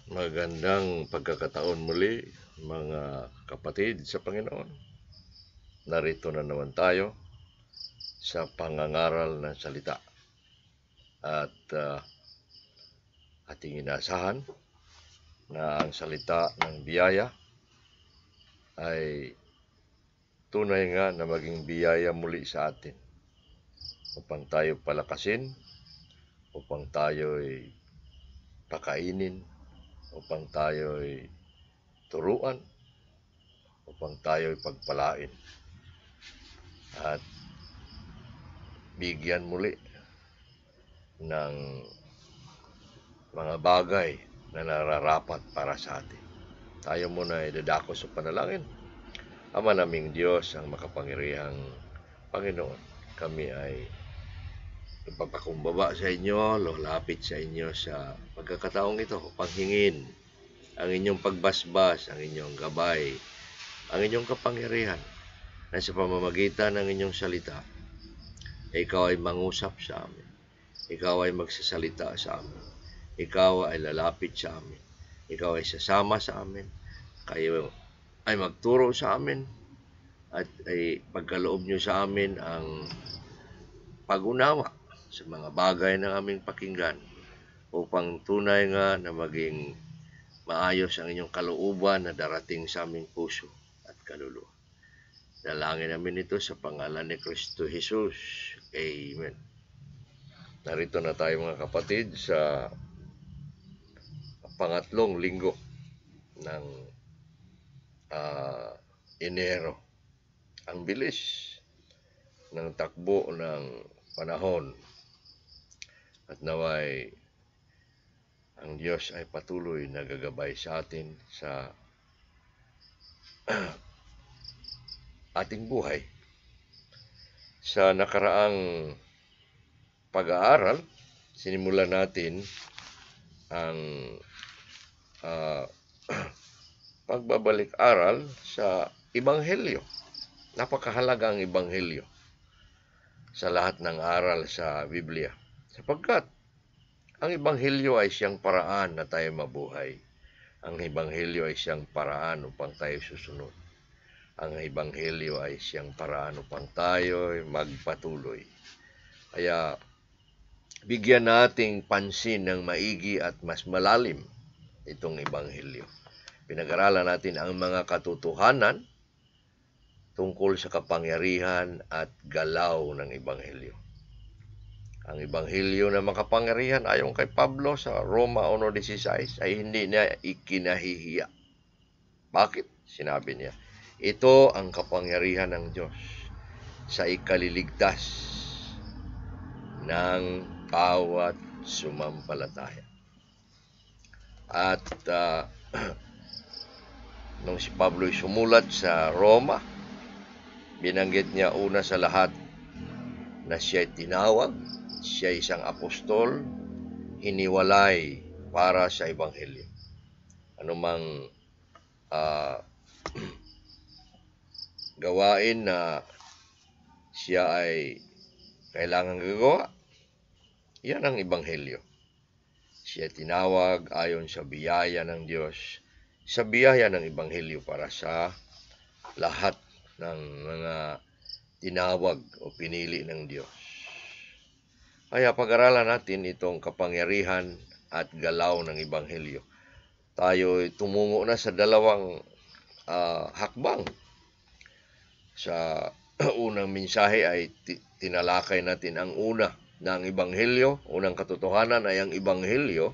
Magandang pagkakataon muli, mga kapatid sa Panginoon. Narito na naman tayo sa pangangaral ng salita. At ating inaasahan na ang salita ng biyaya ay tunay nga na maging biyaya muli sa atin upang tayo palakasin, upang tayo'y pakainin, upang tayo'y turuan, upang tayo'y pagpalain at bigyan muli ng mga bagay na nararapat para sa atin. Tayo muna ay dadako sa panalangin. Ama naming Diyos, ang makapangyarihang Panginoon, kami ay ipapakumbaba sa inyo, lalapit sa inyo sa pagkakataong ito upang hingin ang inyong pagbasbas, ang inyong gabay, ang inyong kapangyarihan na sa pamamagitan ng inyong salita, ikaw ay mangusap sa amin, ikaw ay magsasalita sa amin, ikaw ay lalapit sa amin, ikaw ay sasama sa amin, kayo ay magturo sa amin at ay pagkaloob nyo sa amin ang pag-unawa sa mga bagay ng aming pakinggan upang tunay nga na maging maayos ang inyong kalooban na darating sa aming puso at kaluluwa. Dalangin namin ito sa pangalan ni Kristo Jesus. Amen. Narito na tayo mga kapatid sa pangatlong linggo ng Enero. Ang bilis ng takbo ng panahon at naway ang Diyos ay patuloy na gagabay sa atin sa ating buhay. Sa nakaraang pag-aaral, sinimulan natin ang pagbabalik-aral sa Ebanghelyo. Napakahalaga ang Ebanghelyo sa lahat ng aral sa Biblia. Sapagkat ang Ebanghelyo ay siyang paraan na tayo mabuhay. Ang Ebanghelyo ay siyang paraan upang tayo susunod. Ang Ebanghelyo ay siyang paraan upang tayo magpatuloy. Kaya bigyan nating pansin ng maigi at mas malalim itong Ebanghelyo. Pinag-aralan natin ang mga katotohanan tungkol sa kapangyarihan at galaw ng Ebanghelyo. Ang Ebanghelyo na makapangyarihan ayon kay Pablo sa Roma 1:16 ay hindi na ikinahihiya. Bakit? Sinabi niya, ito ang kapangyarihan ng Diyos sa ikaliligtas ng bawat sumampalataya. At nung si Pablo'y sumulat sa Roma, binanggit niya una sa lahat na siya'y tinawag, siya isang apostol, hiniwalay para sa Ebanghelyo. Anumang gawain na siya ay kailangan gagawa, yan ang Ebanghelyo. Siya tinawag ayon sa biyaya ng Diyos, sa biyaya ng Ebanghelyo para sa lahat ng mga tinawag o pinili ng Diyos. Kaya pag-aralan natin itong kapangyarihan at galaw ng Ebanghelyo. Tayo tumungo na sa dalawang hakbang. Sa unang mensahe ay tinalakay natin ang una ng Ebanghelyo. Unang katotohanan ay ang Ebanghelyo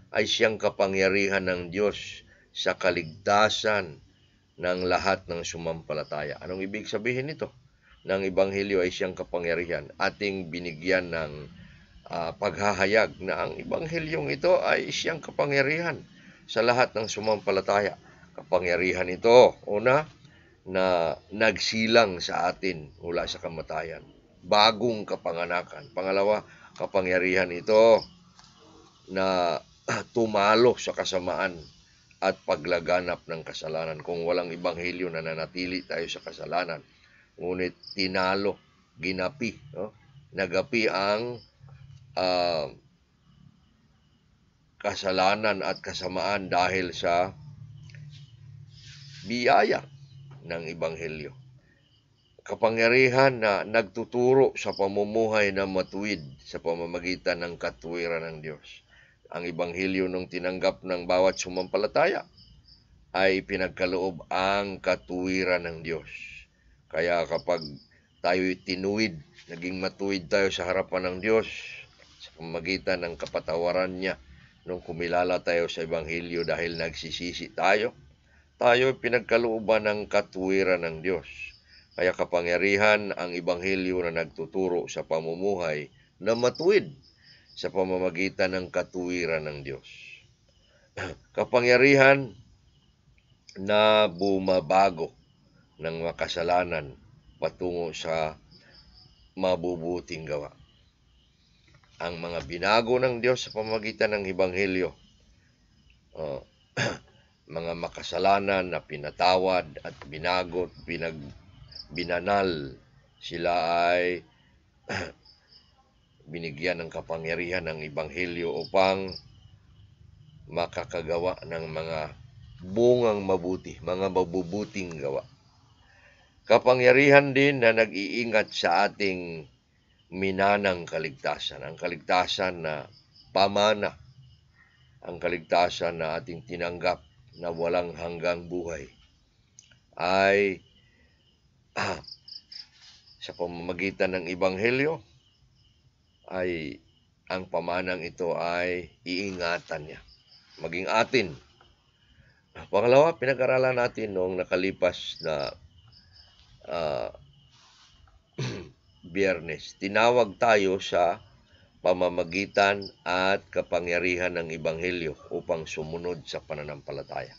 ay siyang kapangyarihan ng Diyos sa kaligtasan ng lahat ng sumampalataya. Anong ibig sabihin nito? Ng Ebanghelyo ay siyang kapangyarihan. Ating binigyan ng paghahayag na ang Ebanghelyong ito ay siyang kapangyarihan sa lahat ng sumampalataya. Kapangyarihan ito, una, na nagsilang sa atin mula sa kamatayan. Bagong kapanganakan. Pangalawa, kapangyarihan ito na tumalo sa kasamaan at paglaganap ng kasalanan. Kung walang Ebanghelyo, nananatili tayo sa kasalanan. Ngunit tinalo, ginapi, nagapi ang kasalanan at kasamaan dahil sa biyaya ng Ebanghelyo. Kapangyarihan na nagtuturo sa pamumuhay na matuwid sa pamamagitan ng katuwiran ng Diyos. Ang Ebanghelyo nung tinanggap ng bawat sumampalataya ay pinagkaloob ang katuwiran ng Diyos. Kaya kapag tayo'y tinuwid, naging matuwid tayo sa harapan ng Diyos sa pamamagitan ng kapatawaran niya nung kumilala tayo sa Ebanghelyo dahil nagsisisi tayo, tayo'y pinagkalooban ng katuwiran ng Diyos. Kaya kapangyarihan ang Ebanghelyo na nagtuturo sa pamumuhay na matuwid sa pamamagitan ng katuwiran ng Diyos. Kapangyarihan na bumabago ng makasalanan patungo sa mabubuting gawa. Ang mga binago ng Diyos sa pamamagitan ng Ebanghelyo, mga makasalanan na pinatawad at binago, binanal, sila ay binigyan ng kapangyarihan ng Ebanghelyo upang makakagawa ng mga bungang mabuti, mga mabubuting gawa. Kapangyarihan din na nag-iingat sa ating minanang kaligtasan, ang kaligtasan na pamana, ang kaligtasan na ating tinanggap na walang hanggang buhay, ay sa pamamagitan ng Ebanghelyo, ay ang pamanang ito ay iingatan niya, maging atin. Pangalawa, pinag-aralan natin noong nakalipas na Biyernes, tinawag tayo sa pamamagitan at kapangyarihan ng Ebanghelyo upang sumunod sa pananampalataya.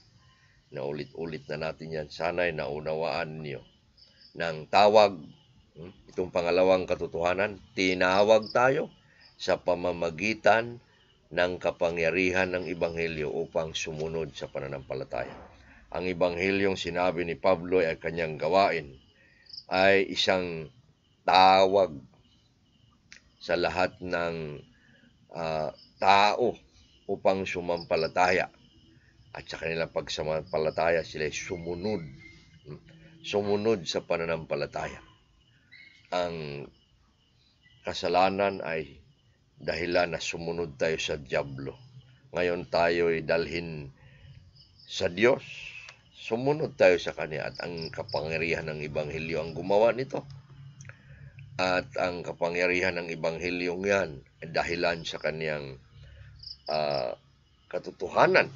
Naulit-ulit na natin yan. Sana'y naunawaan niyo ng tawag. Itong pangalawang katotohanan, tinawag tayo sa pamamagitan ng kapangyarihan ng Ebanghelyo upang sumunod sa pananampalataya. Ang Ebanghelyong sinabi ni Pablo ay kanyang gawain ay isang tawag sa lahat ng tao upang sumampalataya. At sa kanilang pagsampalataya sila ay sumunod sa pananampalataya. Ang kasalanan ay dahilan na sumunod tayo sa dyablo. Ngayon tayo ay dalhin sa Diyos. Sumunod tayo sa Kanya at ang kapangyarihan ng Ebanghelyo ang gumawa nito. At ang kapangyarihan ng Ebanghelyong yan ay dahilan sa Kanyang katotohanan.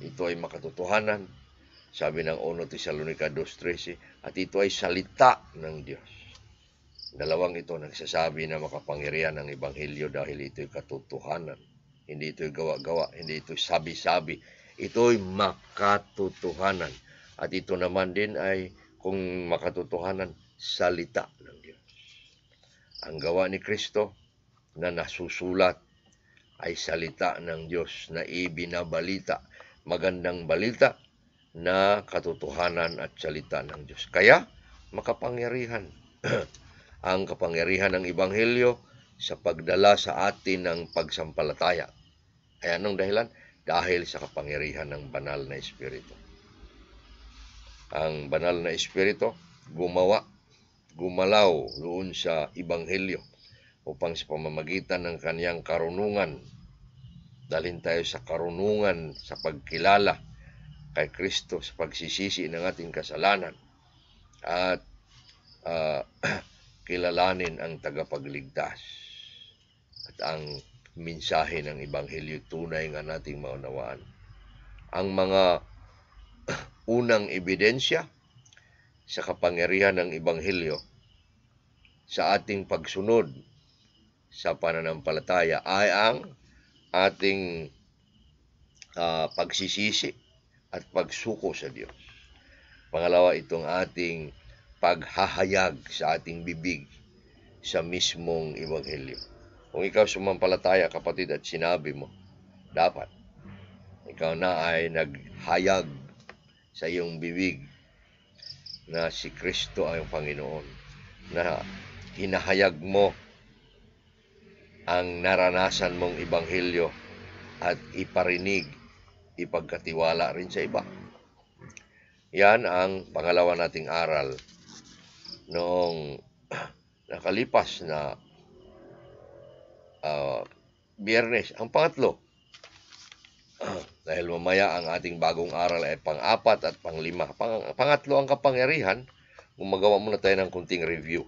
Ito ay makatotohanan, sabi ng 1 Tesalonica 2:13, at ito ay salita ng Diyos. Dalawang ito nagsasabi na makapangyarihan ng Ebanghelyo dahil ito'y katotohanan. Hindi ito'y gawa-gawa, hindi ito'y sabi-sabi. Ito'y makatotohanan. At ito naman din ay, kung makatotohanan, salita ng Diyos. Ang gawa ni Kristo na nasusulat ay salita ng Diyos na ibinabalita, magandang balita na katotohanan at salita ng Diyos. Kaya, makapangyarihan ang kapangyarihan ng Ebanghelyo sa pagdala sa atin ng pagsampalataya. Ay anong dahilan? Dahil sa kapangyarihan ng banal na Espiritu. Ang banal na Espiritu gumalaw doon sa Ebanghelyo upang sa pamamagitan ng kaniyang karunungan, dalhin tayo sa karunungan sa pagkilala kay Kristo, sa pagsisisi ng ating kasalanan, at kilalanin ang tagapagligtas. At ang mensahe ng Ebanghelyo tunay nga nating maunawaan. Ang mga unang ebidensya sa kapangyarihan ng Ebanghelyo sa ating pagsunod sa pananampalataya ay ang ating pagsisisi at pagsuko sa Diyos. Pangalawa, itong ating paghahayag sa ating bibig sa mismong Ebanghelyo. Kung ikaw sumampalataya, kapatid, at sinabi mo, dapat ikaw na ay naghayag sa iyong bibig na si Kristo ay ang Panginoon, na hinahayag mo ang naranasan mong Ebanghelyo at iparinig, ipagkatiwala rin sa iba. Yan ang pangalawa nating aral noong nakalipas na Biyernes. Ang pangatlo, dahil mamaya ang ating bagong aral ay pang-apat at pang-lima. Pangatlo ang kapangyarihan. Gumagawa muna tayo ng kunting review.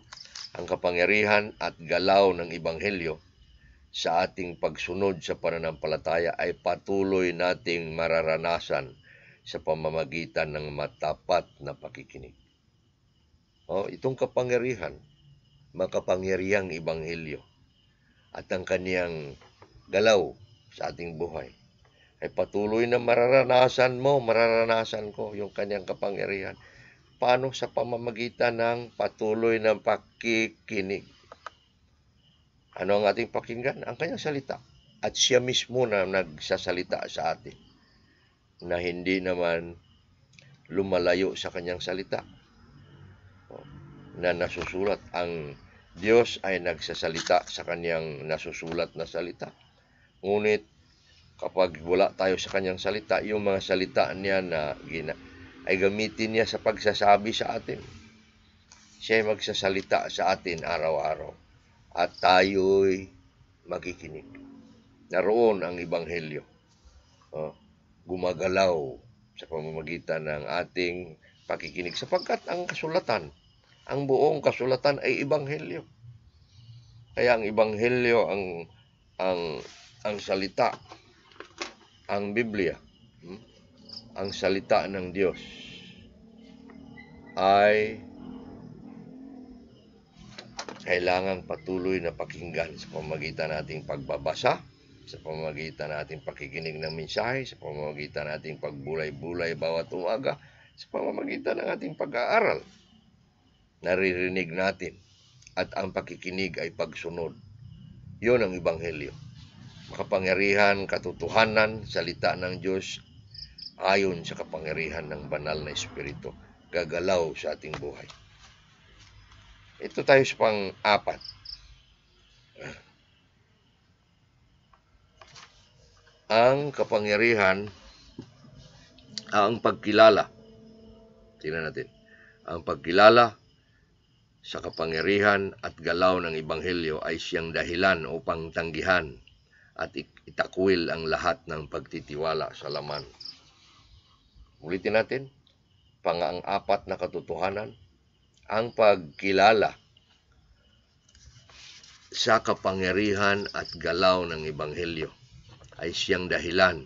Ang kapangyarihan at galaw ng Ebanghelyo sa ating pagsunod sa pananampalataya ay patuloy nating mararanasan sa pamamagitan ng matapat na pakikinig. Itong kapangyarihan, makapangyarihang Ebanghelyo at ang kaniyang galaw sa ating buhay ay patuloy na mararanasan ko yung kanyang kapangyarihan. Paano? Sa pamamagitan ng patuloy na pakikinig. Ano ang ating pakinggan? Ang kanyang salita. At siya mismo na nagsasalita sa atin na hindi naman lumalayo sa kanyang salita na nasusulat. Ang Diyos ay nagsasalita sa kanyang nasusulat na salita. Ngunit kapag wala tayo sa kanyang salita, yung mga salita niya na ay gamitin niya sa pagsasabi sa atin. Siya ay magsasalita sa atin araw-araw at tayo'y makikinig. Naroon ang Ebanghelyo. Gumagalaw sa pamamagitan ng ating pakikinig sapagkat ang kasulatan, ang buong kasulatan ay Ebanghelyo. Kaya ang Ebanghelyo, ang salita, ang Biblia, ang salita ng Diyos ay kailangang patuloy na pakinggan sa pamamagitan nating pagbabasa, sa pamamagitan nating pakikinig ng mensahe, sa pamamagitan nating pagbulay-bulay bawat umaga, sa pamamagitan ng ating pag-aaral. Naririnig natin at ang pakikinig ay pagsunod. Yun ang Ebanghelyo. Makapangyarihan, katotohanan, salita ng Diyos ayon sa kapangyarihan ng banal na Espiritu, gagalaw sa ating buhay. Ito tayo sa pang-apat. Ang kapangyarihan, ang pagkilala. Tingnan natin. Ang pagkilala sa kapangyarihan at galaw ng Ebanghelyo ay siyang dahilan upang tanggihan at itakwil ang lahat ng pagtitiwala sa laman. Ulitin natin, pang-apat na katotohanan, ang pagkilala sa kapangyarihan at galaw ng Ebanghelyo ay siyang dahilan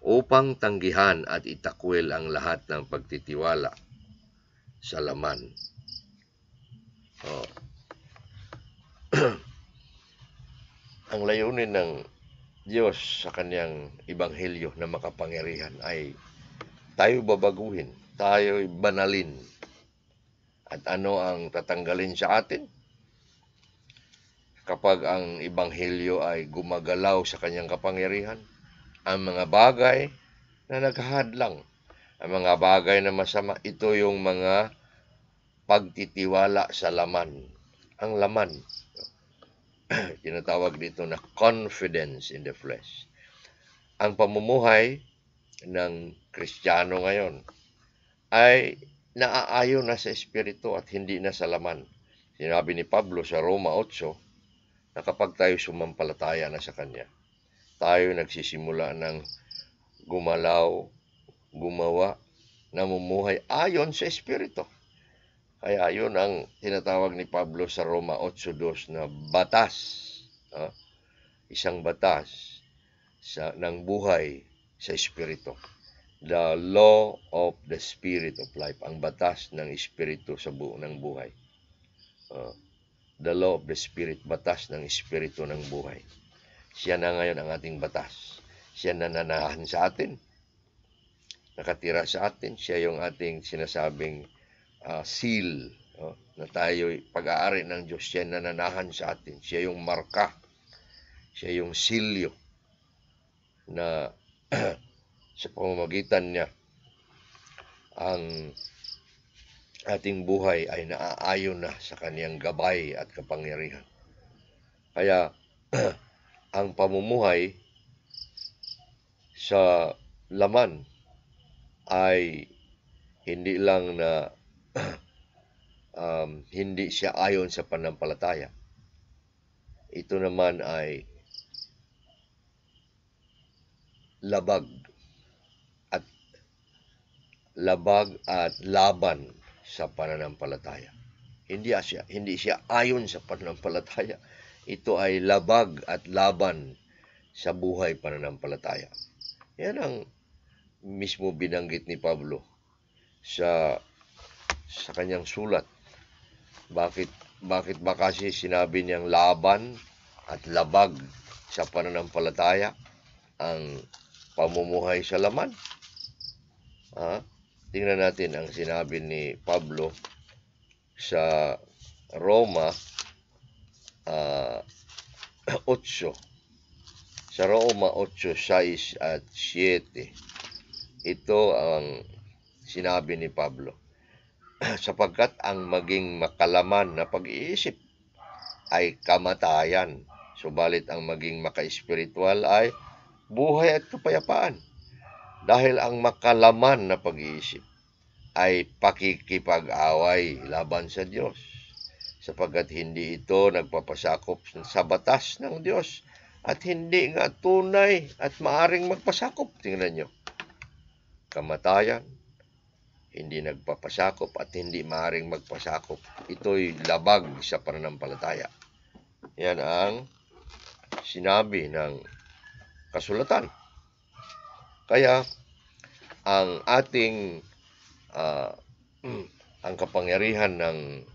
upang tanggihan at itakwil ang lahat ng pagtitiwala sa laman. Ang layunin ng Diyos sa kanyang Ebanghelyo na makapangyarihan ay tayo babaguhin, tayo banalin. At ano ang tatanggalin sa atin? Kapag ang Ebanghelyo ay gumagalaw sa kanyang kapangyarihan, ang mga bagay na naghahadlang, ang mga bagay na masama, ito yung mga pagtitiwala sa laman. Ang laman, tinatawag dito na confidence in the flesh. Ang pamumuhay ng Kristiyano ngayon ay naaayon na sa Espiritu at hindi na sa laman. Sinabi ni Pablo sa Roma 8 na kapag tayo sumampalataya na sa Kanya, tayo nagsisimula ng gumalaw, gumawa, namumuhay ayon sa Espiritu. Kaya yun ang tinatawag ni Pablo sa Roma 8:2 na batas. Isang batas ng buhay sa Espiritu. The law of the Spirit of life. Ang batas ng Espiritu sa ng buhay. The law of the Spirit, batas ng Espiritu ng buhay. Siya na ngayon ang ating batas. Siya na nananahan sa atin. Nakatira sa atin. Siya yung ating sinasabing seal, na tayo'y pag-aari ng Diyos. Siya nananahan sa atin. Siya yung marka. Siya yung silyo na sa pamamagitan niya ang ating buhay ay naaayon na sa kaniyang gabay at kapangyarihan. Kaya ang pamumuhay sa laman ay hindi lang na hindi siya ayon sa pananampalataya. Ito naman ay labag at laban sa pananampalataya. Hindi siya ayon sa pananampalataya. Ito ay labag at laban sa buhay pananampalataya. Yan ang mismo binanggit ni Pablo sa kanyang sulat. Bakit ba kasi sinabi niyang laban at labag sa pananampalataya ang pamumuhay sa laman? Tingnan natin ang sinabi ni Pablo sa Roma 8. Sa Roma 8:6 at 7. Ito ang sinabi ni Pablo. Sapagkat ang maging makalaman na pag-iisip ay kamatayan, subalit ang maging maka-espiritual ay buhay at kapayapaan. Dahil ang makalaman na pag-iisip ay pakikipag-away laban sa Diyos, sapagkat hindi ito nagpapasakop sa batas ng Diyos at hindi nga tunay at maaring magpasakop. Tingnan nyo, kamatayan, hindi nagpapasakop at hindi maaring magpasakop. Ito'y labag sa pananampalataya. Yan ang sinabi ng kasulatan. Kaya ang ating ang kapangyarihan ng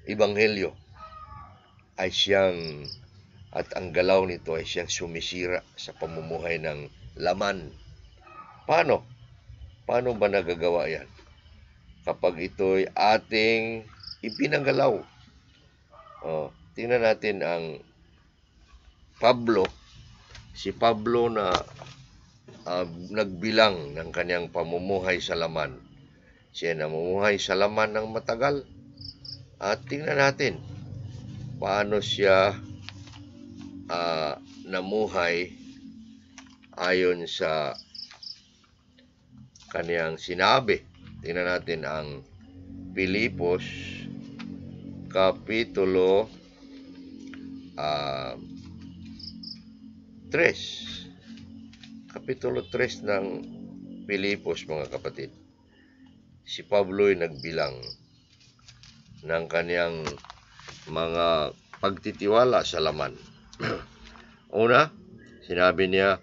Ebanghelyo ay siyang, at ang galaw nito ay siyang sumisira sa pamumuhay ng laman. Paano ba nagagawa yan? Kapag ito'y ating ipinanggalaw. Tingnan natin ang si Pablo na nagbilang ng kanyang pamumuhay sa laman. Siya namumuhay sa laman ng matagal. At tingnan natin paano siya namuhay ayon sa kaniyang sinabi. Tingnan natin ang Pilipos Kapitulo 3. Kapitulo 3 ng Pilipos, mga kapatid. Si Pablo ay nagbilang ng kaniyang mga pagtitiwala sa laman. Una, sinabi niya,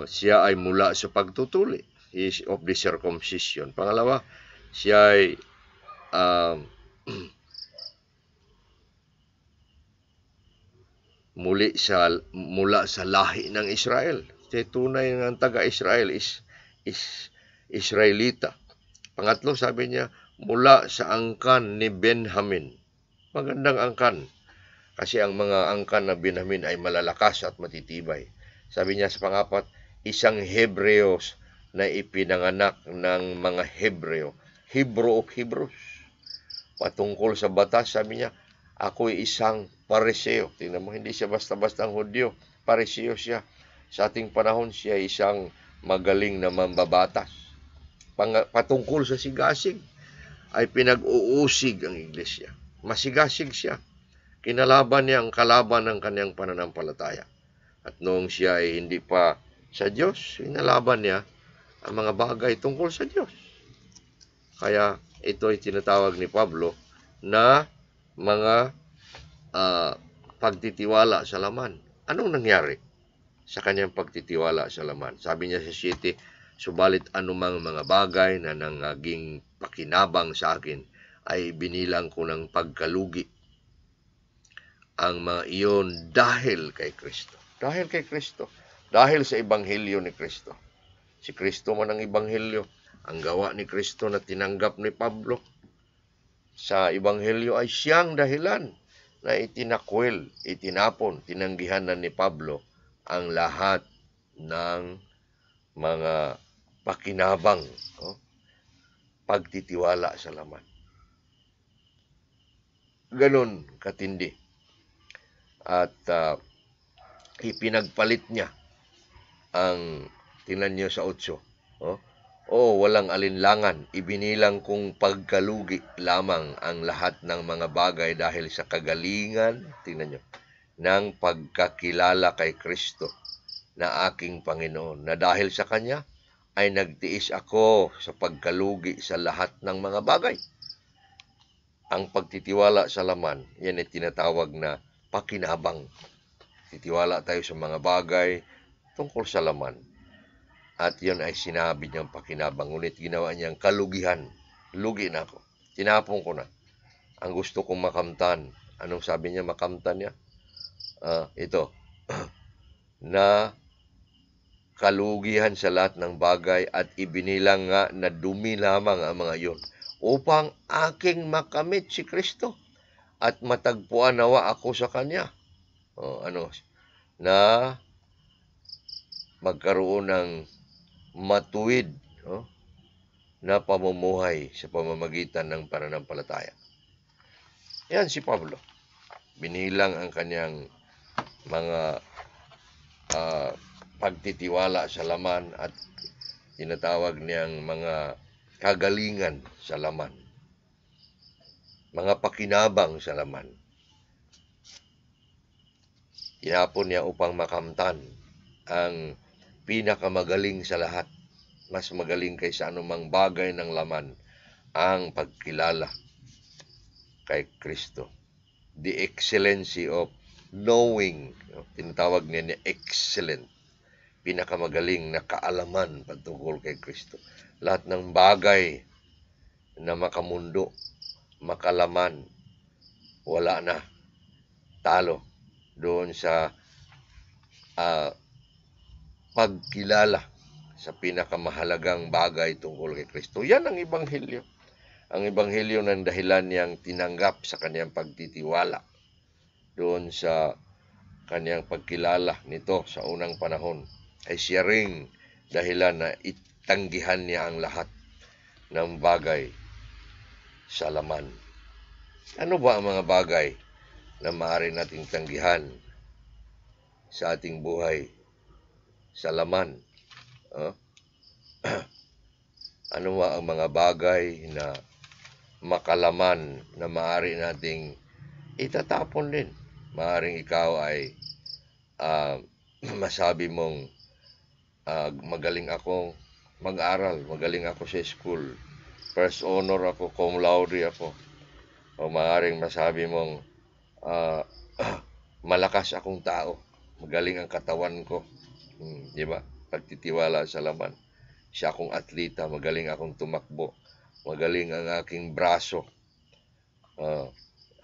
siya ay mula sa pagtutuli. He is of the circumcision. Pangalawa, siya ay mula sa lahi ng Israel. Siya tunay ng taga-Israel, is Israelita. Pangatlo, sabi niya, mula sa angkan ni Benjamin. Magandang angkan. Kasi ang mga angkan na Benjamin ay malalakas at matitibay. Sabi niya sa pangapat, isang Hebreos na ipinanganak ng mga Hebreo. Hebrew of Hebrews. Patungkol sa batas, sabi niya, ako'y isang Pariseo. Tingnan mo, hindi siya basta-bastang Hudyo. Pariseo siya. Sa ating panahon, siya isang magaling na mambabatas. Patungkol sa sigasig, ay pinag-uusig ang iglesia. Masigasig siya. Kinalaban niya ang kalaban ng kanyang pananampalataya. At noong siya ay hindi pa sa Diyos, inalaban niya ang mga bagay tungkol sa Diyos. Kaya ito ay tinatawag ni Pablo na mga pagtitiwala sa laman. Anong nangyari sa kanyang pagtitiwala sa laman? Sabi niya sa 7, subalit anumang mga bagay na nangaging pakinabang sa akin ay binilang ko ng pagkalugi. Ang mga iyon dahil kay Kristo. Dahil kay Kristo. Dahil sa Ebanghelyo ni Kristo. Si Kristo man ang Ebanghelyo. Ang gawa ni Kristo na tinanggap ni Pablo sa Ebanghelyo ay siyang dahilan na itinakwil, itinapon, tinanggihanan ni Pablo ang lahat ng mga pakinabang, pagtitiwala sa laman. Ganon katindi. At ipinagpalit niya ang, tingnan niyo sa 8, walang alinlangan, ibinilang kong pagkalugi lamang ang lahat ng mga bagay dahil sa kagalingan, tingnan niyo, ng pagkakilala kay Kristo na aking Panginoon, na dahil sa Kanya ay nagtiis ako sa pagkalugi sa lahat ng mga bagay. Ang pagtitiwala sa laman, yan ay tinatawag na pakinabang. Titiwala tayo sa mga bagay tungkol sa laman. At yun ay sinabi niyang pakinabang. Ngunit ginawa niyang kalugihan. Lugi na ako. Tinapon ko na. Ang gusto kong makamtan. Anong sabi niya makamtan niya? Ito. Na kalugihan sa lahat ng bagay at ibinilang nga na dumi lamang ang mga iyon upang aking makamit si Kristo at matagpuan nawa ako sa Kanya. Na magkaroon ng matuwid na pamumuhay sa pamamagitan ng pananampalataya. Yan si Pablo. Binilang ang kanyang mga pagtitiwala sa laman at tinatawag niyang mga kagalingan sa laman. Mga pakinabang sa laman. Tinapon niya upang makamtan ang pinakamagaling sa lahat. Mas magaling kaysa anumang bagay ng laman ang pagkilala kay Kristo. The excellency of knowing. Tinatawag niya ni excellent. Pinakamagaling na kaalaman patungkol kay Kristo. Lahat ng bagay na makamundo, makalaman, wala na. Talo doon sa pagkilala sa pinakamahalagang bagay tungkol kay Kristo. Yan ang Ebanghelyo. Ang Ebanghelyo ng dahilan niyang tinanggap sa kaniyang pagtitiwala doon sa kaniyang pagkilala nito sa unang panahon. Ay siya ring dahilan na itanggihan niya ang lahat ng bagay sa laman. Ano ba ang mga bagay na maaari nating tanggihan sa ating buhay sa laman? Ano ba ang mga bagay na makalaman na maaari nating itatapon din? Maaring ikaw ay masabi mong magaling akong mag-aral, magaling ako sa school, first honor ako, cum laude ako. O maaaring masabi mong malakas akong tao, magaling ang katawan ko. Di ba? Pagtitiwala sa laman. Siya akong atleta, magaling akong tumakbo, magaling ang aking braso.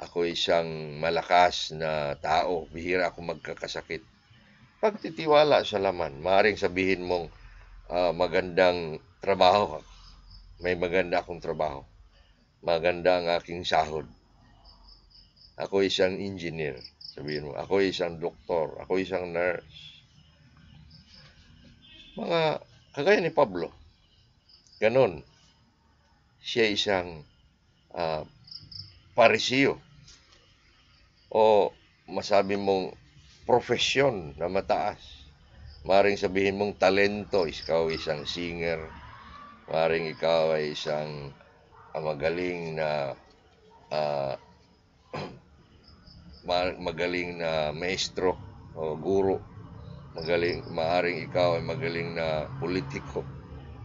Ako isang malakas na tao, bihira akong magkakasakit. Pagtitiwala sa laman, maaaring sabihin mong magandang trabaho. May maganda akong trabaho. Maganda ang aking sahod. Ako isang engineer. Sabihin mo, ako isang doktor. Ako isang nurse. Mga kagaya ni Pablo. Ganon. Siya isang parisiyo. O masabi mong profesyon na mataas. Maring sabihin mong talento, ikaw isang singer. Maring ikaw ay isang magaling na maestro o guro. Maaring ikaw ay magaling na politiko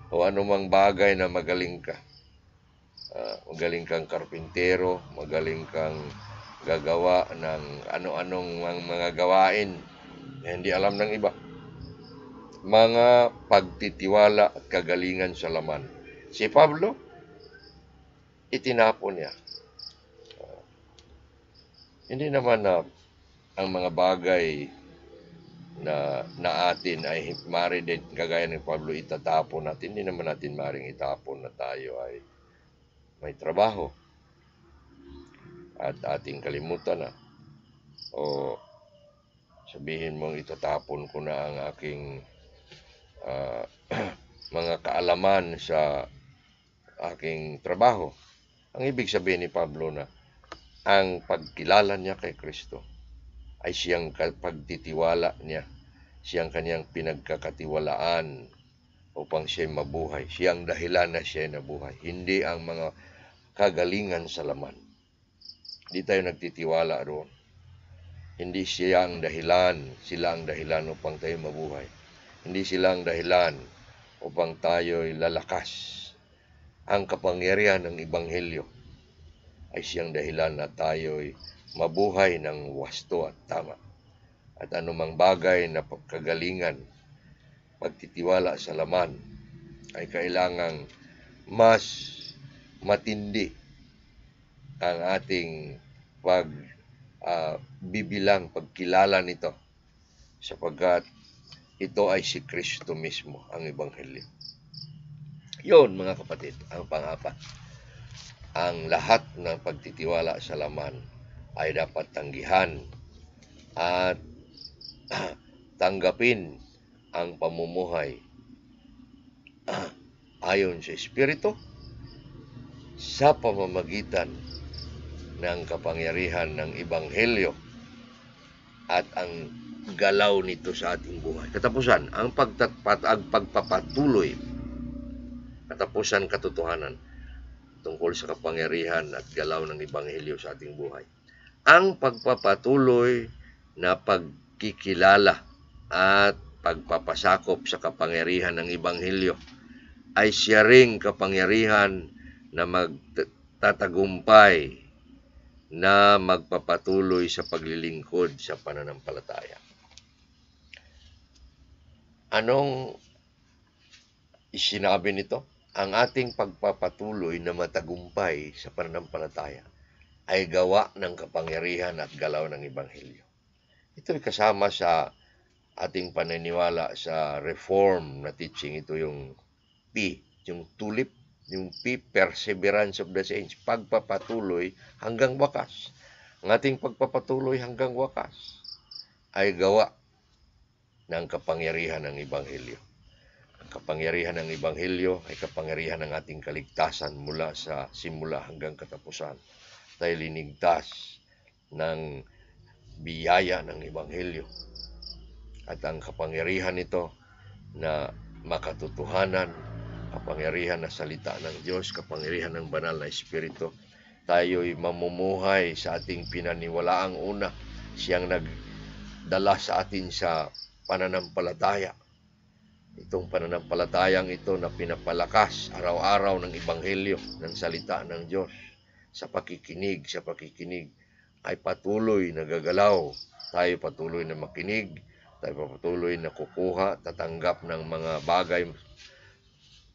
o anumang bagay na magaling ka. Magaling kang karpintero, magaling kang gagawa ng ano-anong mga gawain na hindi alam ng iba. Mga pagtitiwala at kagalingan sa laman. Si Pablo, itinapon niya. Hindi naman na ang mga bagay na atin ay maaari din kagaya ni Pablo itatapon natin. Hindi naman natin maaaring itapon na tayo ay may trabaho at ating kalimutan na o sabihin mong itatapon ko na ang aking mga kaalaman sa aking trabaho. Ang ibig sabihin ni Pablo na ang pagkilala niya kay Kristo ay siyang pagtitiwala niya siyang kanyang pinagkakatiwalaan upang siya'y mabuhay. Siyang dahilan na siya'y nabuhay, hindi ang mga kagalingan sa laman. Hindi tayo nagtitiwala doon. Hindi siya ang dahilan, sila ang dahilan upang tayo mabuhay. Hindi sila ang dahilan upang tayo'y lalakas. Ang kapangyarihan ng Ebanghelyo ay siyang dahilan na tayo'y mabuhay ng wasto at tama. At anumang bagay na kagalingan, pagtitiwala sa laman, ay kailangang mas matindi ang ating pagkilala nito, sapagkat ito ay si Kristo mismo, ang Ebanghelyo. Yun, mga kapatid, ang pang-apat. Ang lahat ng pagtitiwala sa laman ay dapat tanggihan at tanggapin ang pamumuhay ayon sa Espiritu sa pamamagitan ng kapangyarihan ng Ebanghelyo at ang galaw nito sa ating buhay. Katapusan, ang pagpapatuloy, katapusan katotohanan tungkol sa kapangyarihan at galaw ng Ebanghelyo sa ating buhay. Ang pagpapatuloy na pagkikilala at pagpapasakop sa kapangyarihan ng Ebanghelyo ay siya ring kapangyarihan na magtatagumpay na magpapatuloy sa paglilingkod sa pananampalataya. Anong isinabi nito? Ang ating pagpapatuloy na matagumpay sa pananampalataya ay gawa ng kapangyarihan at galaw ng Ebanghelyo. Ito ay kasama sa ating paniniwala sa reform na teaching. Ito yung P, yung tulip, yung P, perseverance of the saints, pagpapatuloy hanggang wakas. Ang ating pagpapatuloy hanggang wakas ay gawa ng kapangyarihan ng Ebanghelyo. Ang kapangyarihan ng Ebanghelyo ay kapangyarihan ng ating kaligtasan mula sa simula hanggang katapusan. Tayo linigtas ng biyaya ng Ebanghelyo. At ang kapangyarihan nito na makatotohanan, kapangyarihan na salita ng Diyos, kapangyarihan ng banal na Espiritu, tayo'y mamumuhay sa ating pinaniwalaang una. Siyang nagdala sa atin sa pananampalataya. Itong pananampalatayang ito na pinapalakas araw-araw ng Ebanghelyo, ng salita ng Diyos, sa pakikinig ay patuloy na gagalaw. Tayo patuloy na makinig, tayo patuloy na kukuha, tatanggap ng mga bagay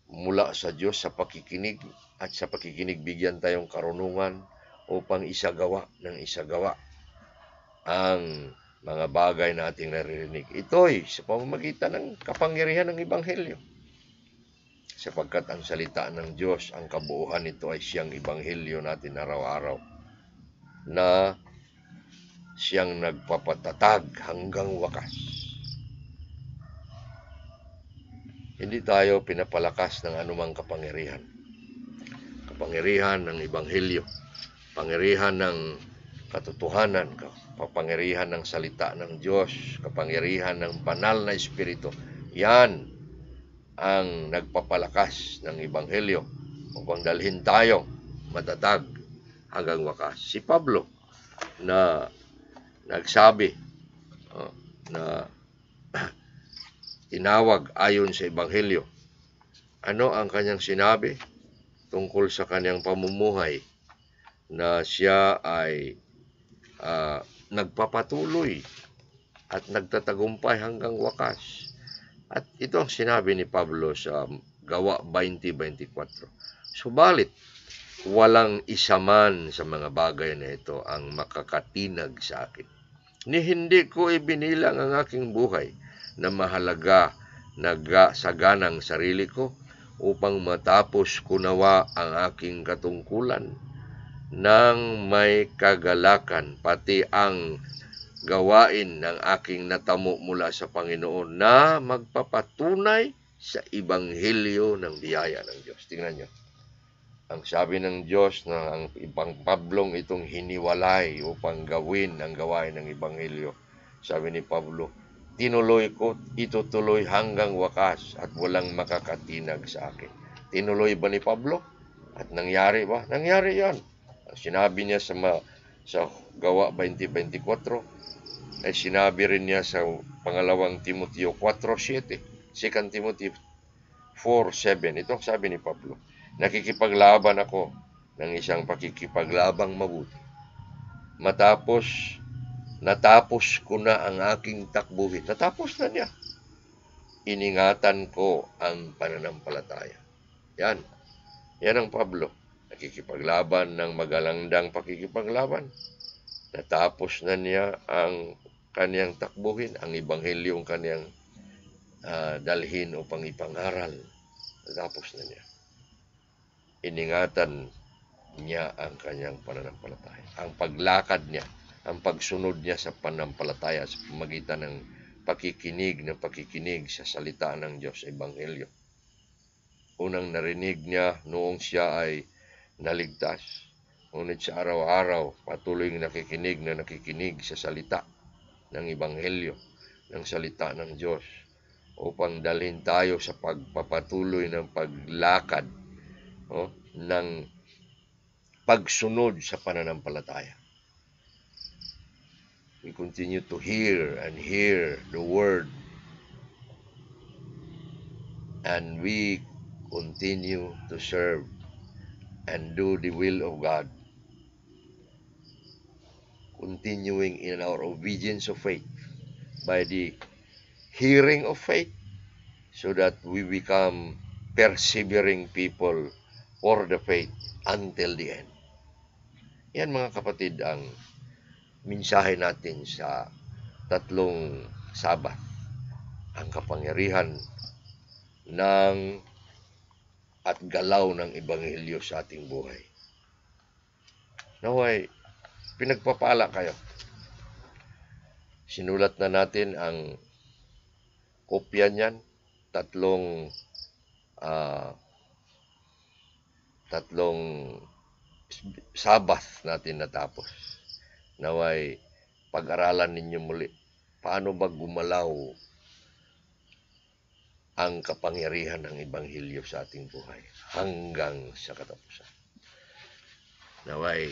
mula sa Diyos sa pakikinig, at sa pakikinig bigyan tayong karunungan upang isagawa ang mga bagay na ating naririnig. Ito'y sa pamamagitan ng kapangyarihan ng Ebanghelyo. Sapagkat ang salita ng Diyos, ang kabuuan nito ay siyang Ebanghelyo natin araw-araw, na siyang nagpapatatag hanggang wakas. Hindi tayo pinapalakas ng anumang kapangyarihan. Kapangyarihan ng Ebanghelyo, kapangyarihan ng katotohanan, kapangyarihan ng salita ng Diyos, kapangyarihan ng banal na Espiritu. Yan ang nagpapalakas ng Ebanghelyo upang dalhin tayo matatag hanggang wakas. Si Pablo na nagsabi na tinawag ayon sa Ebanghelyo. Ano ang kanyang sinabi tungkol sa kanyang pamumuhay? Na siya ay nagpapatuloy at nagtatagumpay hanggang wakas. At ito ang sinabi ni Pablo sa Gawa 20:24. Subalit, walang isa man sa mga bagay na ito ang makakatinag sa akin. Ni hindi ko ibinilang ang aking buhay na mahalaga sa ganang sarili ko upang matapos ko nawa ang aking katungkulan ng may kagalakan, pati ang gawain ng aking natamo mula sa Panginoon na magpapatunay sa Ebanghelyo ng biyaya ng Diyos. Tingnan nyo. Ang sabi ng Diyos na ang ibang Pablong itong hiniwalay upang gawin ang gawain ng Ebanghelyo. Sabi ni Pablo, tinuloy ko, itutuloy hanggang wakas at walang makakatinag sa akin. Tinuloy ba ni Pablo? At nangyari ba? Nangyari yan. Sinabi niya sa Gawa 20:24, ay sinabi rin niya sa pangalawang Timoteo 4:7, 2 Timothy 4:7, ito sabi ni Pablo, nakikipaglaban ako ng isang pakikipaglabang mabuti. Natapos ko na ang aking takbuhin. Natapos na niya. Iningatan ko ang pananampalataya. Yan. Yan ang Pablo. Nakikipaglaban ng magalandang pakikipaglaban. Natapos na niya ang kaniyang takbuhin, ang ibanghelyong kaniyang dalhin upang ipangaral. Natapos na niya. Iningatan niya ang kanyang pananampalataya. Ang paglakad niya, ang pagsunod niya sa pananampalataya sa pamagitan ng pakikinig sa salita ng Diyos sa Ebanghelyo. Unang narinig niya noong siya ay naligtas. Ngunit sa araw-araw, patuloy nakikinig sa salita ng Ebanghelyo, ng salita ng Diyos, upang dalhin tayo sa pagpapatuloy ng paglakad, ng pagsunod sa pananampalataya. We continue to hear the word, and we continue to serve and do the will of God, continuing in our obedience of faith by the hearing of faith, so that we become persevering people for the faith until the end. Yan mga kapatid ang mensahe natin sa tatlong Sabat, ang kapangyarihan at galaw ng Ebanghelyo sa ating buhay. Naway, pinagpapala kayo. Sinulat na natin ang kopya niyan, tatlong Sabat natin natapos. Naway, pag-aralan ninyo muli, paano ba gumalaw ang kapangyarihan ng Ebanghelyo sa ating buhay hanggang sa katapusan. Naway,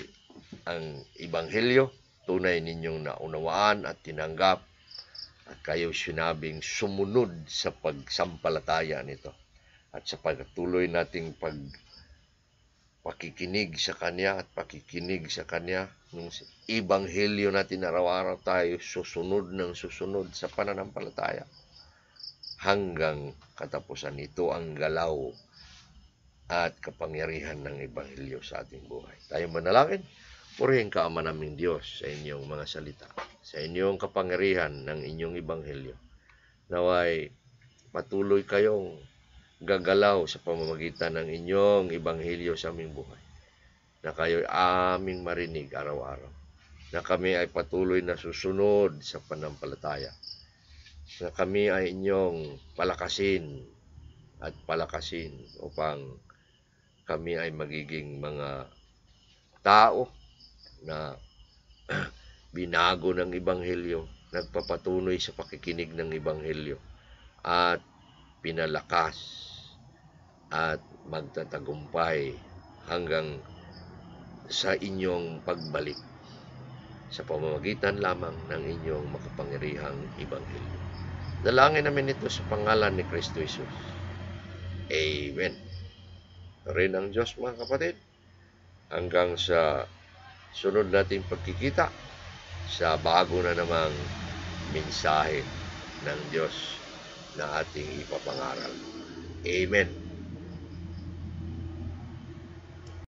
ang Ebanghelyo, tunay ninyong naunawaan at tinanggap, at kayo sinabing sumunod sa pagsampalataya nito at sa pagtuloy nating pakikinig sa Kanya nung Ebanghelyo natin araw-araw tayo susunod sa pananampalataya hanggang katapusan. Ito ang galaw at kapangyarihan ng Ebanghelyo sa ating buhay. Tayo manalangin. Purihin ka, Ama naming Diyos, sa inyong mga salita, sa inyong kapangyarihan ng inyong Ebanghelyo. Naway patuloy kayong gagalaw sa pamamagitan ng inyong Ebanghelyo sa aming buhay, na kayo'y aming marinig araw-araw, na kami ay patuloy na susunod sa pananampalataya, na kami ay inyong palakasin upang kami ay magiging mga tao na binago ng Ebanghelyo, nagpapatunay sa pakikinig ng Ebanghelyo, at pinalakas at magtatagumpay hanggang sa inyong pagbalik sa pamamagitan lamang ng inyong makapangyarihang Ebanghelyo. Dalangin namin ito sa pangalan ni Kristo Jesus. Amen. Rin ang Diyos, mga kapatid, hanggang sa sunod nating pagkikita sa bago na namang mensahe ng Diyos na ating ipapangaral. Amen.